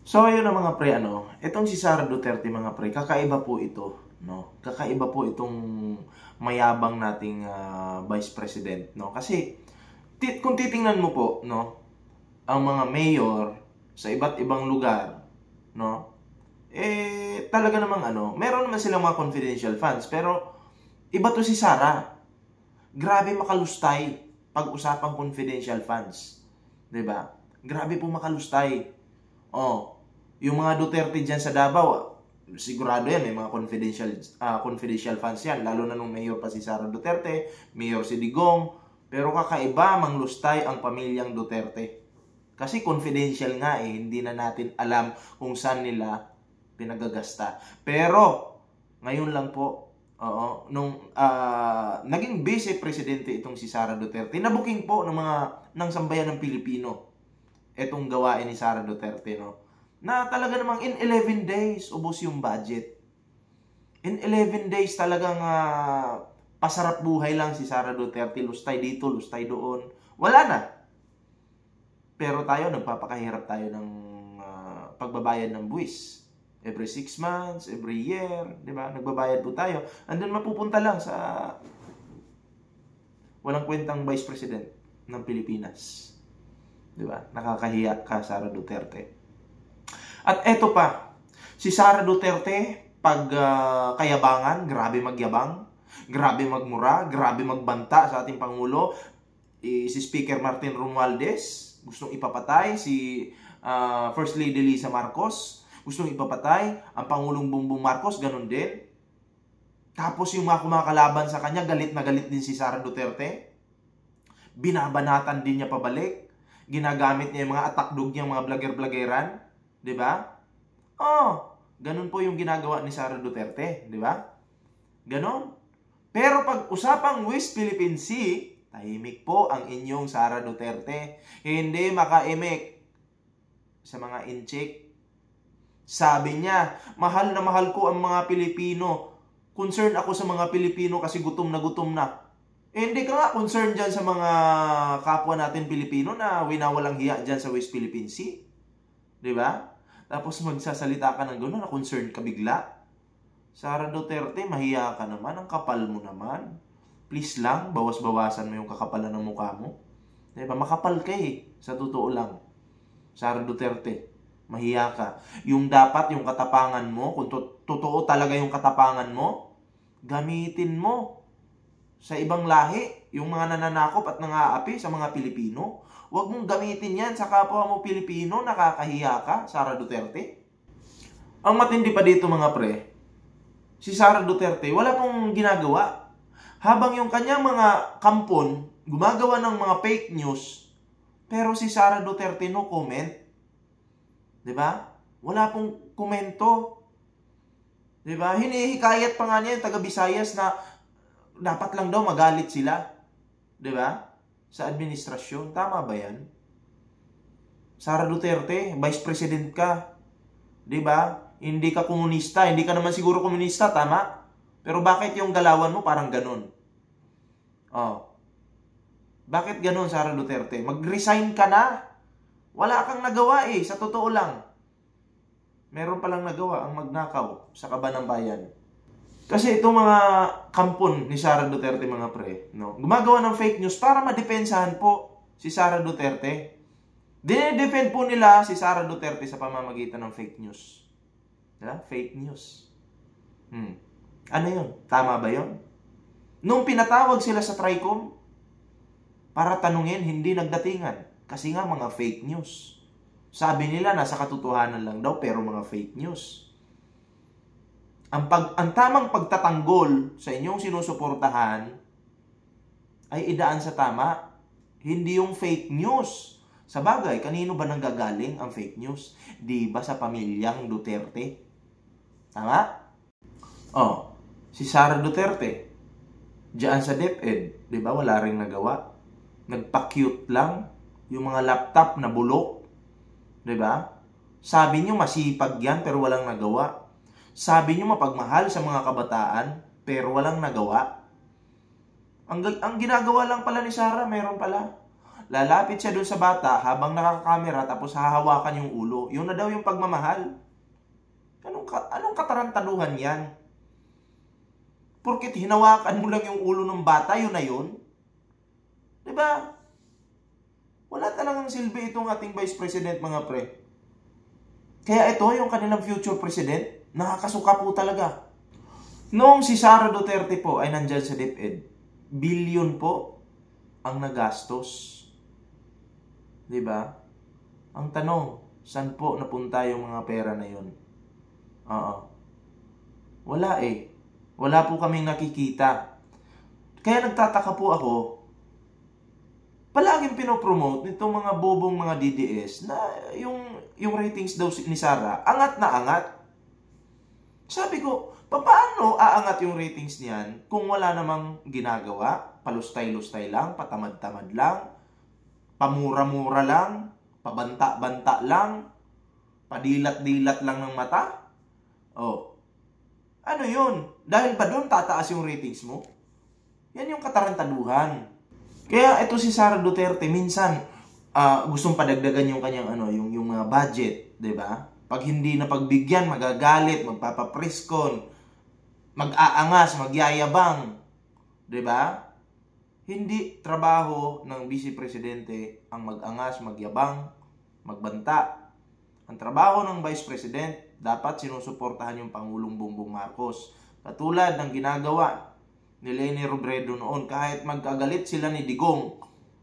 So ayun na mga pre, itong si Sara Duterte mga pre, kakaiba po ito, no? Kakaiba po itong mayabang nating Vice President, no? Kasi kung titingnan mo po, no, ang mga mayor sa iba't ibang lugar, no? Talaga namang meron naman silang mga confidential funds, pero iba to si Sara. Grabe makalustay pag usapang confidential funds, 'di ba? Grabe po makalustay. Yung mga Duterte dyan sa Davao, sigurado yan, may mga confidential funds yan, lalo na nung mayor pa si Sara Duterte, mayor si Digong, pero kakaiba manglustay ang pamilyang Duterte. Kasi confidential nga hindi na natin alam kung saan nila pinagagasta. Pero, ngayon lang po, nung naging vice presidente itong si Sara Duterte, nabuking po ng sambayan ng Pilipino itong gawain ni Sara Duterte, no? Na talaga namang in 11 days, ubos yung budget. In 11 days talagang pasarap buhay lang si Sara Duterte. Lustay dito, lustay doon. Wala na. Pero tayo, nagpapakahirap tayo ng pagbabayad ng buwis. Every 6 months, every year, di ba? Nagbabayad po tayo. And then mapupunta lang sa walang kwentang Vice President ng Pilipinas. Di ba? Nakakahiya ka, Sara Duterte. At eto pa, si Sara Duterte, pag kayabangan, grabe magyabang, grabe magmura, grabe magbanta sa ating Pangulo. Si Speaker Martin Romualdez, gustong ipapatay. Si First Lady Lisa Marcos, gustong ipapatay. Ang Pangulong Bongbong Marcos, ganun din. Tapos yung mga kumakalaban sa kanya, galit na galit din si Sara Duterte. Binabanatan din niya pabalik. Ginagamit niya yung mga atakdog niya, mga vlogger-vloggeran. Diba? Ganun po yung ginagawa ni Sara Duterte, diba? Ganon. Pero pag usapang West Philippine Sea, tahimik po ang inyong Sara Duterte. Hindi makaimik sa mga inchik. Sabi niya, mahal na mahal ko ang mga Pilipino. Concerned ako sa mga Pilipino kasi gutom na gutom na. Hindi ka nga concerned dyan sa mga kapwa natin Pilipino na winawalang hiya dyan sa West Philippine Sea. Diba? Tapos magsasalita ka ng gano'n, na-concerned ka bigla. Sara Duterte, mahiya ka naman. Ang kapal mo naman. Please lang, bawas-bawasan mo yung kakapalan ng mukha mo. Diba? Makapal ka sa totoo lang. Sara Duterte, mahiya ka. Yung dapat, yung katapangan mo, kung totoo talaga yung katapangan mo, gamitin mo sa ibang lahi, yung mga nananakop at nangaapi sa mga Pilipino. Huwag mong gamitin yan sa kapwa mo Pilipino, nakakahiya ka, Sara Duterte. Ang matindi pa dito mga pre, si Sara Duterte, wala pong ginagawa. Habang yung kanyang mga kampon, gumagawa ng mga fake news, pero si Sara Duterte no comment. Diba? Wala pong komento. Diba? Hinihikayat pa nga niya yung taga Visayas na dapat lang daw magalit sila. Diba? Sa administrasyon. Tama ba yan? Sara Duterte, Vice President ka. Diba? Hindi ka komunista. Hindi ka naman siguro komunista, tama? Pero bakit yung galawan mo parang ganun? Bakit ganun, Sara Duterte? Mag-resign ka na. Wala kang nagawa sa totoo lang. Meron palang nagawa ang magnakaw sa kaba ng bayan. Kasi itong mga kampon ni Sara Duterte mga pre, no, gumagawa ng fake news para madepensahan po si Sara Duterte. Dinedefend po nila si Sara Duterte sa pamamagitan ng fake news. Diba? Fake news. Ano yun? Tama ba yun? Nung pinatawag sila sa TRICOM para tanungin, hindi nagdatingan. Kasi nga mga fake news. Sabi nila nasa katotohanan lang daw pero mga fake news. Ang tamang pagtatanggol sa inyong sinusuportahan ay idaan sa tama. Hindi yung fake news. Sa bagay, kanino ba nanggagaling ang fake news? Di ba sa pamilyang Duterte? Tama? Si Sara Duterte, diyan sa DepEd, di ba wala ring nagawa? Nagpa-cute lang yung mga laptop na bulok. Di ba? Sabi niyo masipag yan pero walang nagawa. Sabi niyo mapagmahal sa mga kabataan, pero walang nagawa. Ang ginagawa lang pala ni Sara, meron pala. lalapit siya doon sa bata habang nakakamera tapos hahawakan yung ulo. Yun na daw yung pagmamahal. Anong katarantaduhan yan? Porket hinawakan mo lang yung ulo ng bata, yun na yun? Diba? Wala talagang silbi itong ating Vice President, mga pre. Kaya ito, yung kanilang future president, nakakasuka po talaga. Noong si Sara Duterte po ay nandyan sa DepEd, billion po ang nagastos. Diba? Ang tanong, saan po napunta yung mga pera na yun? Wala eh. Wala po kaming nakikita. Kaya nagtataka po ako, palaging pinopromote nitong mga bobong mga DDS na yung ratings daw ni Sara, angat na angat. Sabi ko, paano aangat yung ratings niyan kung wala namang ginagawa? Palustay-lustay lang, patamad-tamad lang, pamura-mura lang, pabanta-banta lang, padilat-dilat lang ng mata? Ano yun? Dahil ba doon tataas yung ratings mo? Yan yung katarantaduhan. Kaya ito si Sara Duterte, minsan gustong padagdagan yung kanyang yung mga budget, 'di ba? Pag hindi na pagbigyan, magagalit, magpapapreskon, mag-aangas, magyayabang, 'di ba? Hindi trabaho ng Vice Presidente ang mag-angas, magyabang, magbanta. Ang trabaho ng Vice President, dapat sinusuportahan yung Pangulong Bongbong Marcos. Katulad ng ginagawa ni Leni Robredo noon, kahit magkagalit sila ni Digong,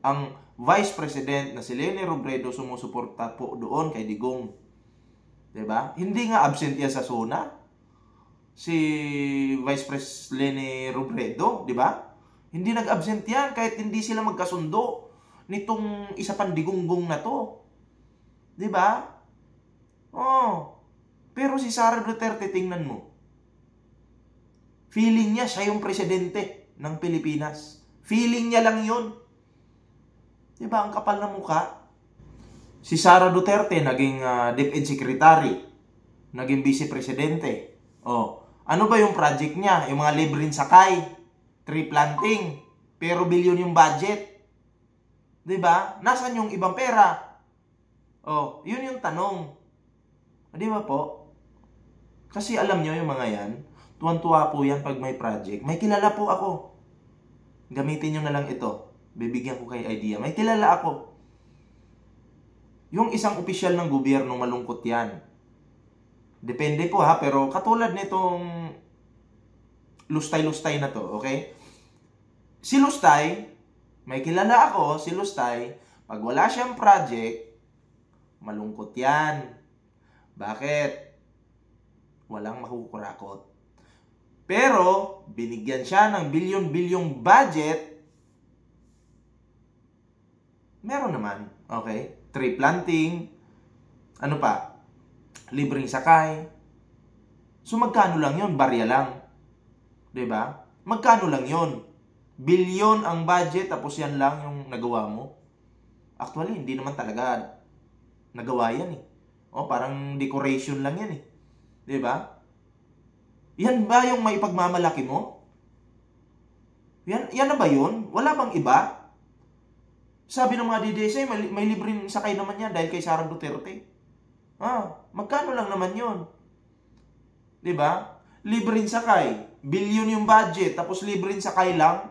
ang Vice President na si Leni Robredo sumusuporta po doon kay Digong. 'Di ba? Hindi nga absent yan sa SONA si Vice President Leni Robredo, 'di ba? Hindi nag-absent yan kahit hindi sila magkasundo nitong isa pang digunggong na to. 'Di ba? Pero si Sara Duterte, tingnan mo. Feeling niya siya yung presidente ng Pilipinas. Feeling niya lang yun. Diba? Ang kapal na mukha. Si Sara Duterte, naging DepEd Secretary. Naging Vice Presidente. Ano ba yung project niya? Yung mga libreng sakay. Tree planting. Pero bilyon yung budget. Diba? Nasaan yung ibang pera? Yun yung tanong. Di ba po? Kasi alam nyo yung mga yan, tuwan-tuwa po yan pag may project. May kilala po ako. Gamitin nyo na lang ito. Bibigyan ko kayo idea. May kilala ako. Yung isang opisyal ng gobyerno, malungkot yan. Depende po ha, pero katulad nitong lustay-lustay na to, okay? Si Lustay, may kilala ako, si Lustay, pag wala siyang project, malungkot yan. Bakit? Walang makukurakot. Pero, binigyan siya ng bilyon-bilyong budget, meron naman. Okay? Tree planting, ano pa? Libreng sakay. So, magkano lang yun? Barya lang. 'Di ba? Magkano lang yun? Bilyon ang budget, tapos yan lang yung nagawa mo. Actually, hindi naman talaga nagawa yan eh. Parang decoration lang yan eh. 'Di ba? Yan ba yung may pagmamalaki mo? Yan na ba yun? Wala bang iba? Sabi ng mga DDS, may libreng sakay naman yan dahil kay Sara Duterte. Magkano lang naman yun? 'Di ba? Libreng sakay, bilyon yung budget, tapos libreng sakay lang.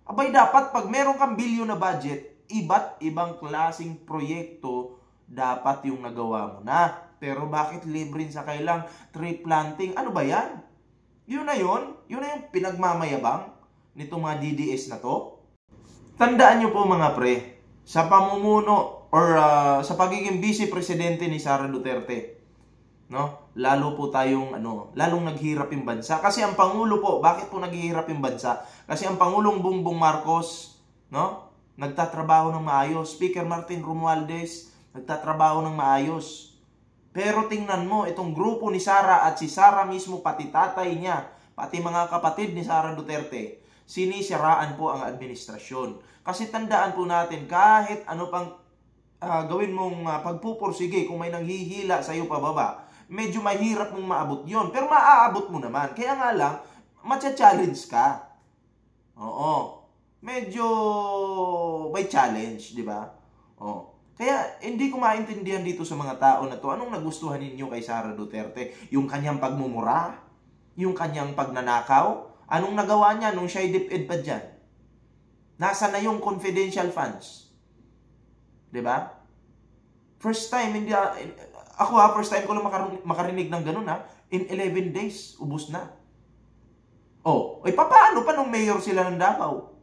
Abay, dapat pag meron kang bilyon na budget, iba't ibang klaseng proyekto dapat yung nagawa mo na. Pero bakit libreng sakay lang? Tree planting, ano ba yan? Yun na yun? Yun na yung pinagmamayabang nitong mga DDS na to? Tandaan nyo po mga pre, sa pamumuno or sa pagiging vice presidente ni Sara Duterte, no? Lalo po tayong lalong naghihirap yung bansa. Kasi ang Pangulo po, bakit po naghihirap yung bansa? Kasi ang Pangulong Bongbong Marcos, no? Nagtatrabaho ng maayos. Speaker Martin Romualdez, nagtatrabaho ng maayos. Pero tingnan mo, itong grupo ni Sara at si Sara mismo, pati tatay niya, pati mga kapatid ni Sara Duterte, sinisiraan po ang administrasyon. Kasi tandaan po natin, kahit ano pang gawin mong pagpupursige, kung may nanghihila sa iyo pababa, medyo mahirap mong maabot yon. Pero maaabot mo naman. Kaya nga lang, matcha-challenge ka. Oo. medyo may challenge, di ba? Oh. Kaya hindi ko maintindihan dito sa mga tao na to, anong nagustuhan ninyo kay Sara Duterte? Yung kanyang pagmumura? Yung kanyang pagnanakaw? Anong nagawa niya nung siya'y DepEd pa dyan? Nasa na yung confidential funds? Diba? First time, first time ko lang makarinig ng ganun ha. In 11 days, ubus na. Oh, paano pa nung mayor sila ng Davao?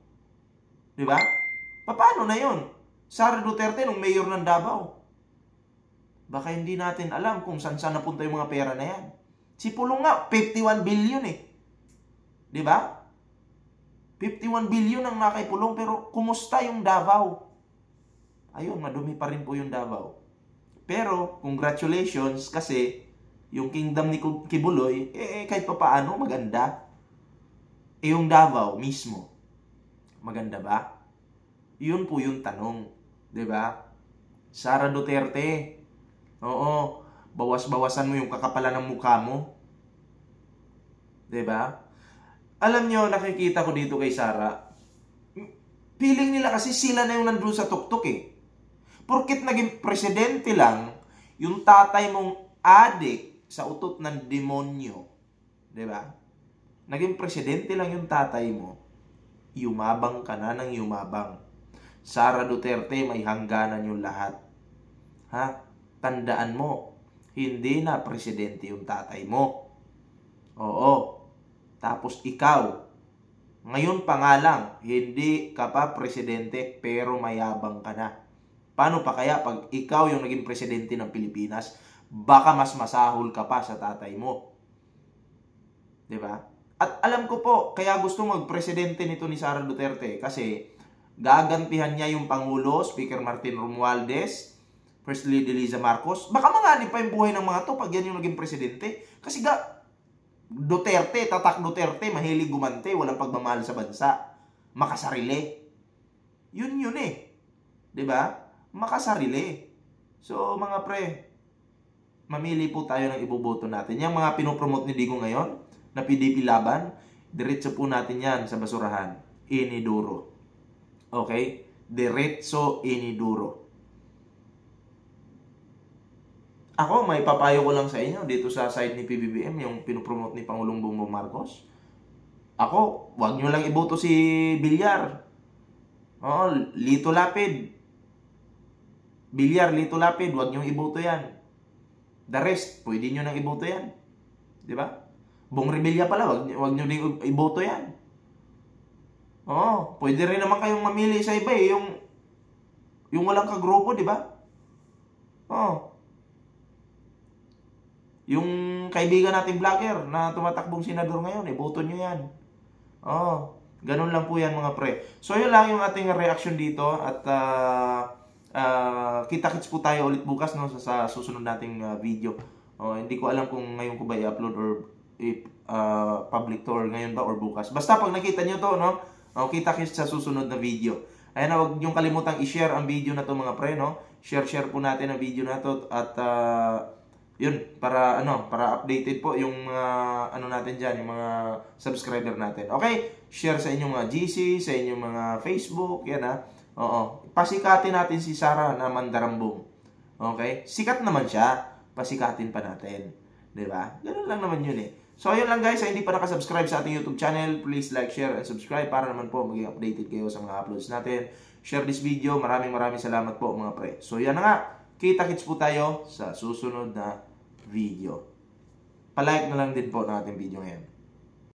Diba? Paano na yun? Sara Duterte nung mayor ng Davao. Baka hindi natin alam kung saan napunta yung mga pera na yan. Si Pulong nga, 51 billion eh. Di ba? 51 billion ang nakaipulong, pero kumusta yung Davao? Ayun, madumi pa rin po yung Davao. Pero, congratulations kasi yung kingdom ni Kibuloy, kahit pa paano, maganda. Yung Davao mismo, maganda ba? Yun po yung tanong. Di ba? Sara Duterte, oo, bawas-bawasan mo yung kakapalan ng mukha mo. Di ba? Alam nyo, nakikita ko dito kay Sara, feeling nila kasi sila na yung nandun sa tuktok eh. Porkit naging presidente lang, yung tatay mong adik sa utot ng demonyo. Diba? Naging presidente lang yung tatay mo, yumabang ka na ng yumabang. Sara Duterte, may hangganan yung lahat. Ha? Tandaan mo, hindi na presidente yung tatay mo. Oo. Tapos ikaw, ngayon pa nga lang, hindi ka pa presidente pero mayabang ka na. Paano pa kaya pag ikaw yung naging presidente ng Pilipinas, baka mas masahol ka pa sa tatay mo. Diba? At alam ko po, kaya gusto magpresidente nito ni Sara Duterte kasi gagantihan niya yung Pangulo, Speaker Martin Romualdez, First Lady Liza Marcos. Baka manganib pa yung buhay ng mga to pag yan yung naging presidente. Kasi Duterte, tatak Duterte, mahilig gumante, walang pagmamahal sa bansa. Makasarili. Yun eh. 'Di ba? Makasarili. So, mga pre, mamili po tayo ng iboboto natin. Yung mga pinopromote ni Digo ngayon, na PDP laban, diretso po natin yan sa basurahan. Iniduro. Okay? Diretso iniduro. Ako, may papayo ko lang sa inyo dito sa side ni PBBM, yung pinopromote ni Pangulong Bongbong Marcos. Ako, wag nyo lang iboto si Villar. Oo, Lito Lapid. Villar, Lito Lapid, wag nyo iboto yan. The rest, pwede nyo nang iboto yan. Di ba? Bong Revilla pala, wag nyo din iboto yan. Oo, pwede rin naman kayong mamili sa iba eh, yung walang kagrupo, di ba? Oo. Yung kaibigan nating vlogger na tumatakbong senador ngayon, boto nyo yan. Oh, ganun lang po yan mga pre. So yun lang yung ating reaction dito at kita-kits po tayo ulit bukas no, sa susunod nating video. Hindi ko alam kung ngayon ko ba i-upload or public to or ngayon ba or bukas. Basta pag nakita nyo to, no, kita-kits sa susunod na video. Ayan, huwag nyo kalimutang i-share ang video na to mga pre, no. Share po natin ang video na to at yun, para updated po yung natin diyan, yung mga subscriber natin. Okay? Share sa inyong mga GC, sa inyong mga Facebook, yan ha. Oo. Pasikatin natin si Sara na mandarambong. Okay? Sikat naman siya, pasikatin pa natin. 'Di ba? Ganun lang naman yun eh. So ayun lang guys, hindi pa nakasubscribe sa ating YouTube channel, please like, share, and subscribe para naman po maging updated kayo sa mga uploads natin. Share this video. Maraming salamat po mga pre. So yan na nga. Kita-kits po tayo sa susunod na video. Palike na lang din po ng ating video ngayon.